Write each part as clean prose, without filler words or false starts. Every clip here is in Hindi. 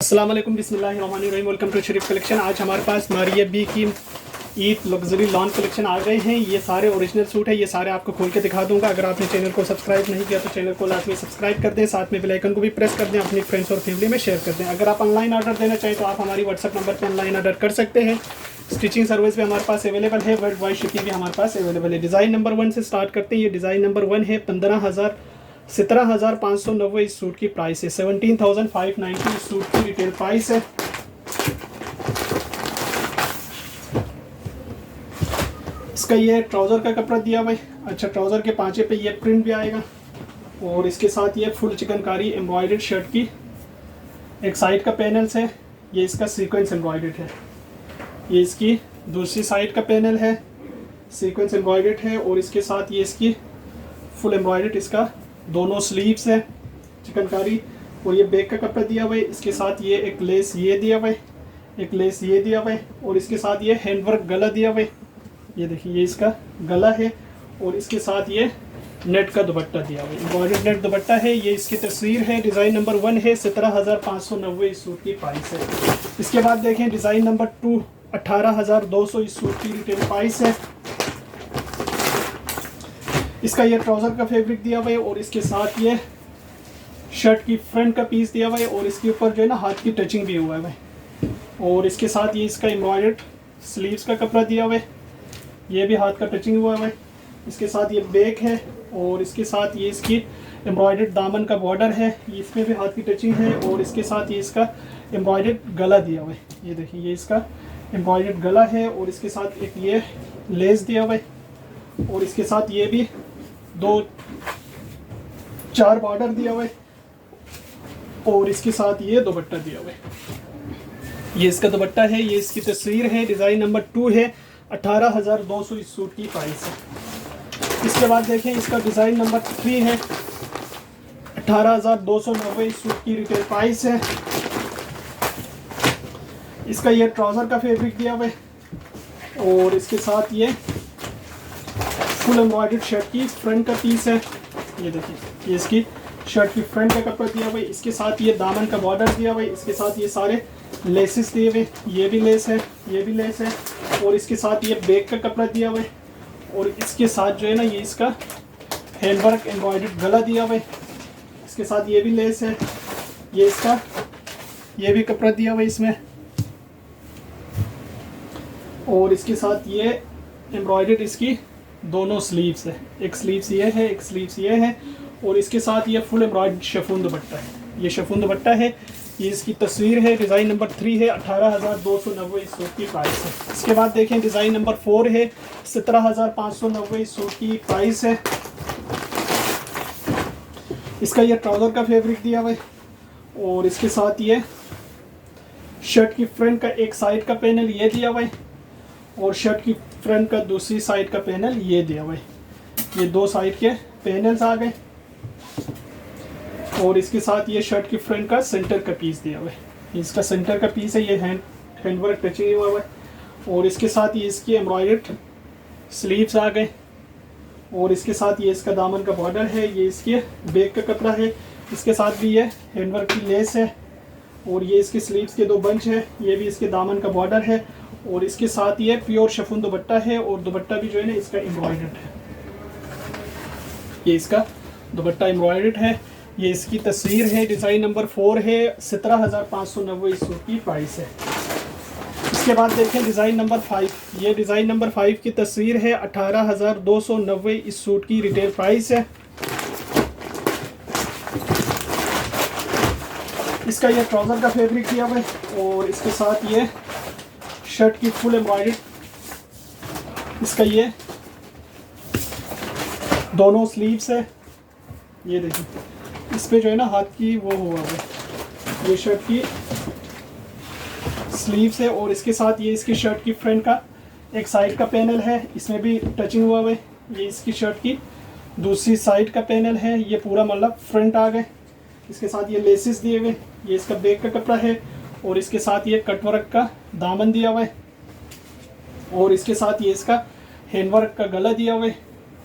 अस्सलाम वालेकुम बिस्मिल्लाहिर्रहमानिर्रहीम। Welcome to Sharif collection. आज हमारे पास मारिया बी की ईद लग्जरी लॉन कलेक्शन आ गए हैं। ये सारे ओरिजिनल सूट है, ये सारे आपको खोल के दिखा दूंगा। अगर आपने चैनल को सब्सक्राइब नहीं किया तो चैनल को लाजमी सब्सक्राइब कर दें, साथ में बेल आइकन को भी प्रेस कर दें, अपनी फ्रेंड्स और फैमिली में शेयर कर दें। अगर आप ऑनलाइन ऑर्डर देना चाहें तो आप हमारी व्हाट्सअप नंबर पर ऑनलाइन ऑर्डर कर सकते हैं। स्टिचिंग सर्विस भी हमारे पास अवेलेबल है, वर्ल्ड वाइड शिपिंग भी हमारे पास अवेलेबल है। डिज़ाइन नंबर 1 से स्टार्ट करते हैं। ये डिज़ाइन नंबर 1 है। 17,590 इस सूट की प्राइस है। 17,590 इस सूट की रिटेल प्राइस है। इसका ये ट्राउज़र का कपड़ा दिया हुआ है। अच्छा, ट्राउज़र के पांचे पे ये प्रिंट भी आएगा और इसके साथ ये फुल चिकनकारी एम्ब्रॉयडर्ड शर्ट की एक साइड का पैनल्स है। ये इसका सीक्वेंस एम्ब्रॉयडर्ड है। ये इसकी दूसरी साइड का पैनल है, सीक्वेंस एम्ब्रॉयडर्ड है और इसके साथ ये इसकी फुल एम्ब्रॉयडर्ड इसका दोनों स्लीव्स है चिकनकारी। और ये बैक का कपड़ा दिया हुआ है। इसके साथ ये एक लेस ये दिया हुआ है, एक लेस ये दिया हुआ है और इसके साथ ये हैंडवर्क गला दिया हुआ है। ये देखिए, ये इसका गला है और इसके साथ ये नेट का दुपट्टा दिया हुआ है, एम्ब्रॉयडर्ड नेट दुपट्टा है। ये इसकी तस्वीर है। डिज़ाइन नंबर 1 है। 17,590 इस सूट की प्राइस है। इसके बाद देखें डिज़ाइन नंबर 2, 18,200 इस सूट की रिटेल प्राइस है। इसका ये ट्राउज़र का फैब्रिक दिया हुआ है और इसके साथ ये शर्ट की फ्रंट का पीस दिया हुआ है और इसके ऊपर जो है ना हाथ की टचिंग भी हुआ है। और इसके साथ ये इसका एम्ब्रॉयडर्ड स्लीव्स का कपड़ा दिया हुआ है, ये भी हाथ का टचिंग हुआ है। इसके साथ ये बैक है और इसके साथ ये इसकी एम्ब्रॉयडर्ड दामन का बॉर्डर है, इसमें भी हाथ की टचिंग है। और इसके साथ ये इसका एम्ब्रॉयडर्ड गला दिया हुआ है। ये देखिए, ये इसका एम्ब्रॉयडर्ड गला है और इसके साथ एक ये लेस दिया हुआ है और इसके साथ ये भी 2-4 बॉर्डर दिया हुआ है और इसके साथ ये दुपट्टा दिया हुआ है। ये इसका दुपट्टा है। ये इसकी तस्वीर है। डिज़ाइन नंबर 2 है। 18,200 इस सूट की प्राइस है। इसके बाद देखें इसका डिज़ाइन नंबर 3 है। 18,290 इस सूट की रिटेल प्राइस है। इसका ये ट्राउज़र का फैब्रिक दिया हुआ है और इसके साथ ये फुल एम्ब्रॉयडर्ड शर्ट की फ्रंट का पीस है। ये देखिए, ये इसकी शर्ट की फ्रंट का कपड़ा दिया हुआ है। इसके साथ ये दामन का बॉर्डर दिया हुआ है। इसके साथ ये सारे लेसेस दिए हुए, ये भी लेस है, ये भी लेस है और इसके साथ ये बैक का कपड़ा दिया हुआ है और इसके साथ जो है ना ये इसका हैंडवर्क एम्ब्रॉयडर्ड गला दिया हुआ है। इसके साथ ये भी लेस है, ये इसका ये भी कपड़ा दिया हुआ है इसमें और इसके साथ ये एम्ब्रॉयडर्ड इसकी दोनों स्लीव्स है। एक स्लीव्स ये है, एक स्लीव्स ये है और इसके साथ ये फुल एम्ब्रॉयडर्ड शिफॉन दुपट्टा है। ये शिफॉन दुपट्टा है। ये इसकी तस्वीर है। डिज़ाइन नंबर 3 है। 18,290 इस सूट की प्राइस है। इसके बाद देखें डिज़ाइन नंबर 4 है। 17,590 इस सूट की प्राइस है। इसका ये ट्राउज़र का फैब्रिक दिया हुआ है और इसके साथ ये शर्ट की फ्रंट का एक साइड का पैनल ये दिया हुआ है और शर्ट की फ्रंट का दूसरी साइड का पैनल ये दिया हुआ है। ये 2 साइड के पैनल्स आ गए और इसके साथ ये शर्ट की फ्रंट का सेंटर का पीस दिया हुआ है। इसका सेंटर का पीस है। ये हैंडवर्क टचिंग हुआ है और इसके साथ ये इसकी एम्ब्रॉयडर्ड स्लीव्स आ गए और इसके साथ ये इसका दामन का बॉर्डर है। ये इसके बैक का कपड़ा है। इसके साथ भी ये हैंडवर्क की लेस है और ये इसके स्लीव्स के 2 बंच है। ये भी इसके दामन का बॉर्डर है और इसके साथ ये प्योर शिफॉन दुपट्टा है और दुपट्टा भी जो है ना इसका एम्ब्रॉयडर्ड है। ये इसका दुपट्टा एम्ब्रॉयडर्ड है। ये इसकी तस्वीर है। डिज़ाइन नंबर 4 है। 17,590 इस सूट की प्राइस है। इसके बाद देखें डिज़ाइन नंबर 5। ये डिज़ाइन नंबर 5 की तस्वीर है। 18,290 इस सूट की रिटेल प्राइस है। इसका ये ट्राउज़र का फैब्रिक दिया हुआ है और इसके साथ ये शर्ट की फुल एम्ब्रॉयडर्ड इसका ये दोनों स्लीव्स है। ये देखिए, इस पे जो है ना हाथ की वो हुआ है, ये शर्ट की स्लीव्स है और इसके साथ ये इसकी शर्ट की फ्रंट का एक साइड का पैनल है, इसमें भी टचिंग हुआ है। ये इसकी शर्ट की दूसरी साइड का पैनल है। ये पूरा मतलब फ्रंट आ गए। इसके साथ ये लेसेस दिए हुए। ये इसका बैक का कपड़ा है और इसके साथ ये कटवर्क का दामन दिया हुआ है और इसके साथ ये इसका हैंडवर्क का गला दिया हुआ है।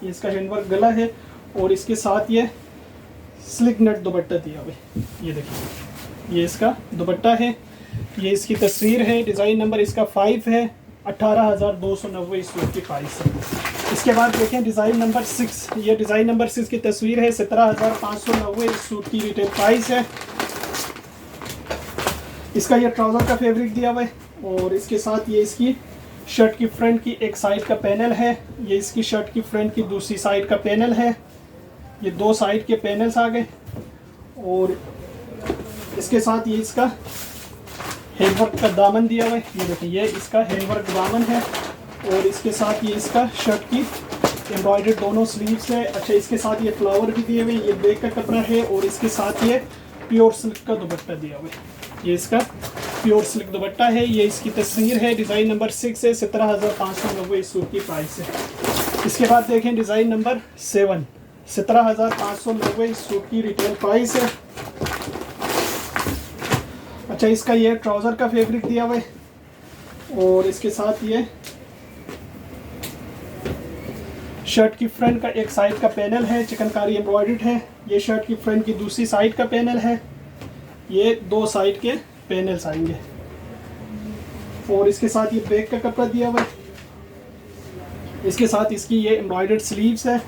ये इसका हैंडवर्क गला है और इसके साथ ये स्लिक नेट दुपट्टा दिया हुआ है। ये देखिए, ये इसका दुपट्टा है, ये इसकी तस्वीर है, डिज़ाइन नंबर इसका 5 है, 18,290 इस सूट की प्राइस है। इसके बाद देखें डिज़ाइन नंबर 6, ये डिज़ाइन नंबर 6 की तस्वीर है, 17,590 इस सूट की रिटेल प्राइस है। इसका ये ट्राउज़र का फैब्रिक दिया हुआ है और इसके साथ ये इसकी शर्ट की फ्रंट की एक साइड का पैनल है, ये इसकी शर्ट की फ्रंट की दूसरी साइड का पैनल है, ये दो साइड के पैनल्स आ गए। और इसके साथ ये इसका हैंडवर्क का दामन दिया हुआ है, ये देखिए ये इसका हैंडवर्क दामन है। और इसके साथ ये इसका शर्ट की एम्ब्रॉयडर्ड दोनों स्लीव्स है। अच्छा, इसके साथ ये फ्लावर भी दिए हुए, ये बैक का कपड़ा है। और इसके साथ ये प्योर सिल्क का दुपट्टा दिया हुआ है, ये इसका प्योर सिल्क दुपट्टा है, ये इसकी तस्वीर है, डिज़ाइन नंबर 6 है, 17,590 इस सूट की प्राइस है। इसके बाद देखें डिज़ाइन नंबर 7, 17,590 इस सूट की रिटेल प्राइस है। अच्छा, इसका ये ट्राउज़र का फैब्रिक दिया हुआ है और इसके साथ ये शर्ट की फ्रंट का एक साइड का पैनल है, चिकनकारी एम्ब्रॉयडर्ड है। ये शर्ट की फ्रंट की दूसरी साइड का पैनल है, ये दो साइड के पैनल्स आएंगे। और इसके साथ ये बैक का कपड़ा दिया हुआ है, इसके साथ इसकी ये एम्ब्रॉयडर्ड स्लीव्स है।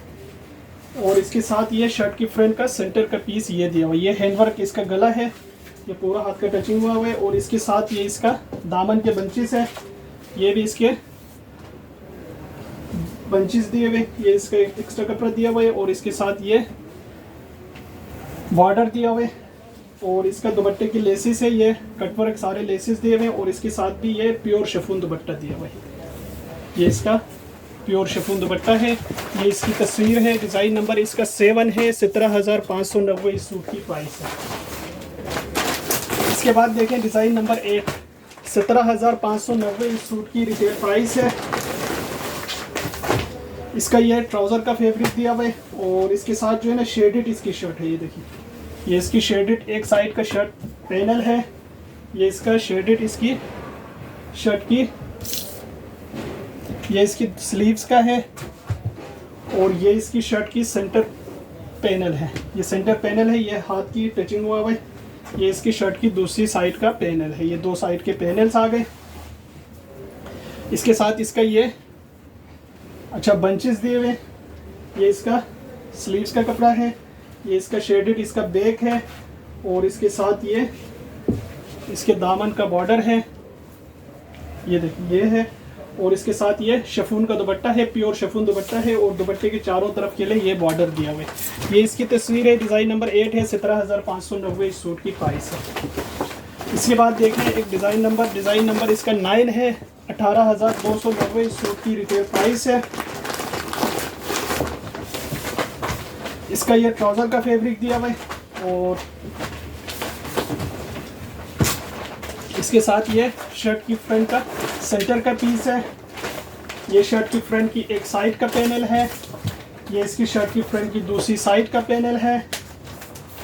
और इसके साथ ये शर्ट की फ्रंट का सेंटर का पीस ये दिया हुआ है, ये हैंडवर्क इसका गला है, ये पूरा हाथ का टचिंग हुआ है। और इसके साथ ये इसका दामन के बंचेस है, ये भी इसके बंचेस दिए हुए, ये इसका एक्स्ट्रा कपड़ा दिया हुआ है। और इसके साथ ये बॉर्डर दिया हुआ है और इसका दुपट्टे की लेसिस है, ये कटवर्क सारे लेसिस दिए हुए हैं। और इसके साथ भी ये प्योर शिफॉन दुपट्टा दिया हुआ है, ये इसका प्योर शिफॉन दुपट्टा है। ये इसकी तस्वीर है, डिज़ाइन नंबर इसका 7 है, 17,590 इस सूट की प्राइस है। इसके बाद देखें डिज़ाइन नंबर 8, 17,590 इस सूट की रिटेल प्राइस है। इसका ये ट्राउज़र का फैब्रिक दिया हुआ है और इसके साथ जो है ना शेडेड इसकी शर्ट है, ये देखिए ये इसकी शेडेड एक साइड का शर्ट पैनल है, ये इसका शेडेड इसकी शर्ट की ये इसकी स्लीव्स का है। और ये इसकी शर्ट की सेंटर पैनल है, ये सेंटर पैनल है, ये हाथ की टचिंग हुआ हुआ है। ये इसकी शर्ट की दूसरी साइड का पैनल है, ये दो साइड के पैनल्स आ गए। इसके साथ इसका ये अच्छा बंचेस दिए हुए, ये इसका स्लीव्स का कपड़ा है, ये इसका शेडेड इसका बैक है। और इसके साथ ये इसके दामन का बॉर्डर है, ये देखिए ये है। और इसके साथ ये शिफॉन का दुपट्टा है, प्योर शिफॉन दुपट्टा है। और दुपट्टे के चारों तरफ के लिए ये बॉर्डर दिया हुआ है। ये इसकी तस्वीर है, डिज़ाइन नंबर 8 है, 17,590 इस सूट की प्राइस है। इसके बाद देखें एक डिज़ाइन नंबर इसका 9 है, 18,290 इस सूट की रिटेल प्राइस है। इसका ये ट्राउज़र का फैब्रिक दिया हुआ है और इसके साथ ये शर्ट की फ्रंट का सेंटर का पीस है, ये शर्ट की फ्रंट की एक साइड का पैनल है, ये इसकी शर्ट की फ्रंट की दूसरी साइड का पैनल है।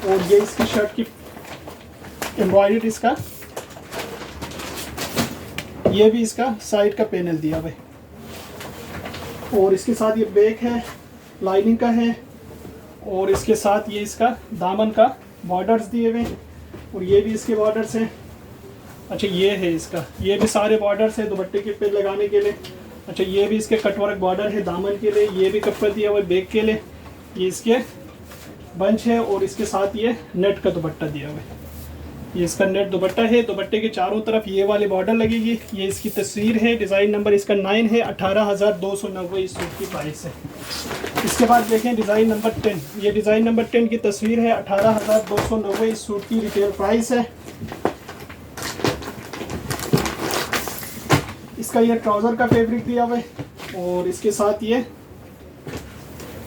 और ये इसकी शर्ट की एम्ब्रॉयडर्ड इसका ये भी इसका साइड का पैनल दिया हुआ है। और इसके साथ ये बैक है, लाइनिंग का है। और इसके साथ ये इसका दामन का बॉर्डर्स दिए हुए हैं और ये भी इसके बॉर्डर्स हैं। अच्छा, ये है इसका, ये भी सारे बॉर्डर्स है दुपट्टे के पे लगाने के लिए। अच्छा, ये भी इसके कटवर्क बॉर्डर है दामन के लिए, ये भी कपड़ा दिया हुआ है बैक के लिए, ये इसके बंच है। और इसके साथ ये नेट का दुपट्टा दिया हुआ है, ये इसका नेट दुपट्टा है, दुपट्टे के चारों तरफ ये वाली बॉर्डर लगेगी। ये इसकी तस्वीर है, डिज़ाइन नंबर इसका 9 है, 18,290 इस सूट की प्राइस है। इसके बाद देखें डिज़ाइन नंबर 10, ये डिज़ाइन नंबर 10 की तस्वीर है, 18,290 इस सूट की रिटेल प्राइस है। इसका ये ट्राउज़र का फैब्रिक दिया हुआ है और इसके साथ ये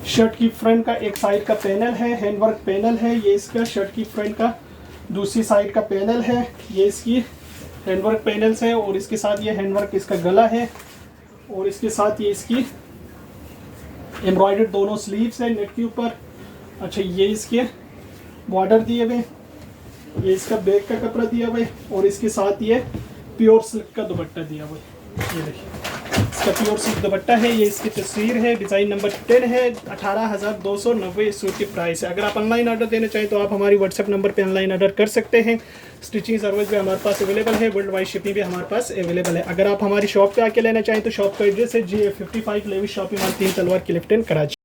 शर्ट की फ्रंट का एक साइड का पैनल है, हैंडवर्क पैनल है, ये इसका शर्ट की फ्रंट का दूसरी साइड का पैनल है, ये इसकी हैंडवर्क पैनल्स है। और इसके साथ ये हैंडवर्क इसका गला है और इसके साथ ये इसकी एम्ब्रॉयडर्ड दोनों स्लीव्स है नेट के ऊपर। अच्छा, ये इसके बॉर्डर दिए हुए, ये इसका बैक का कपड़ा दिया हुआ है और इसके साथ ये प्योर सिल्क का दुपट्टा दिया हुआ है, ये देखिए इसका प्योर सिल्क दुपट्टा है, ये इसकी तस्वीर है, डिज़ाइन नंबर 10 है, 18,290 सूट की प्राइस है। अगर आप ऑनलाइन ऑर्डर देना चाहें तो आप हमारी व्हाट्सएप नंबर पे ऑनलाइन ऑर्डर कर सकते हैं। स्टिचिंग सर्विस भी हमारे पास अवेलेबल है, वर्ल्ड वाइड शिपिंग भी हमारे पास अवेलेबल है। अगर आप हमारी शॉप पे आके लेना चाहें तो शॉप का एड्रेस है GA55 लेविस शॉपिंग मॉल 3 तलवार क्लिफ्टन कराची।